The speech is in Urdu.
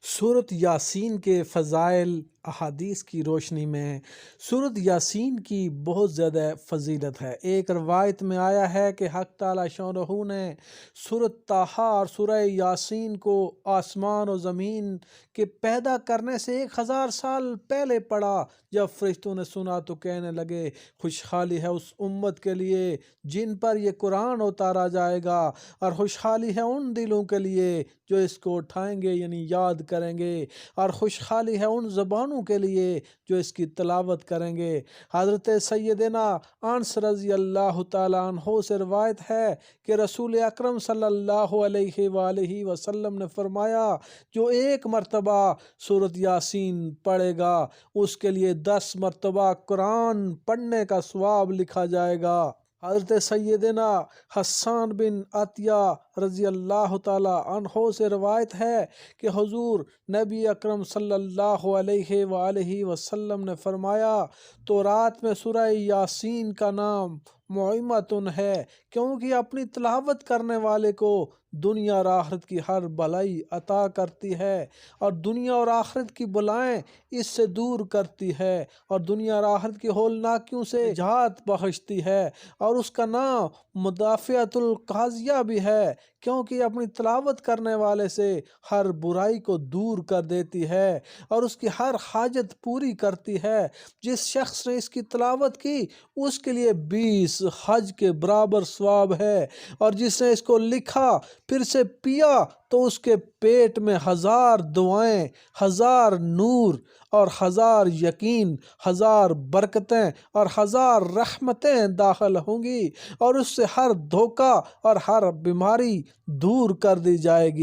سورۃ یاسین کے فضائل احادیث کی روشنی میں سورۃ یاسین کی بہت زیادہ فضیلت ہے۔ ایک روایت میں آیا ہے کہ حق تعالیٰ شانہ نے سورۃ طٰہٰ اور سورہ یاسین کو آسمان و زمین کے پیدا کرنے سے 1000 سال پہلے پڑھا۔ جب فرشتوں نے سنا تو کہنے لگے، خوشحالی ہے اس امت کے لیے جن پر یہ قرآن اتارا جائے گا، اور خوشحالی ہے ان دلوں کے لیے جو اس کو اٹھائیں گے یعنی یاد کریں گے، اور خوشحالی ہے ان زبانوں کے لیے جو اس کی تلاوت کریں گے۔ حضرت سیدنا انس رضی اللہ تعالیٰ عنہ سے روایت ہے کہ رسول اکرم صلی اللہ علیہ وآلہ وسلم نے فرمایا، جو ایک مرتبہ سورۃ یاسین پڑھے گا اس کے لیے 10 مرتبہ قرآن پڑھنے کا ثواب لکھا جائے گا۔ حضرت سیدنا حسان بن عطیہ رضی اللہ تعالیٰ عنہ سے روایت ہے کہ حضور نبی اکرم صلی اللہ علیہ وآلہ وسلم نے فرمایا، تو رات میں سورہ یاسین کا نام معیمۃ ہے، کیونکہ اپنی تلاوت کرنے والے کو دنیا اور آخرت کی ہر بھلائی عطا کرتی ہے، اور دنیا اور آخرت کی بلائیں اس سے دور کرتی ہے، اور دنیا اور آخرت کی ہولناکیوں سے نجات بخشتی ہے، اور اس کا نام مدافعۃ القاضیہ بھی ہے، کیونکہ اپنی تلاوت کرنے والے سے ہر برائی کو دور کر دیتی ہے اور اس کی ہر حاجت پوری کرتی ہے۔ جس شخص نے اس کی تلاوت کی اس کے لیے 20 حج کے برابر ثواب ہے، اور جس نے اس کو لکھا پھر سے پیا تو اس کے پیٹ میں 1000 دعائیں، 1000 نور اور 1000 یقین، 1000 برکتیں اور 1000 رحمتیں داخل ہوں گی، اور اس سے ہر دھوکہ اور ہر بیماری دور کر دی جائے گی۔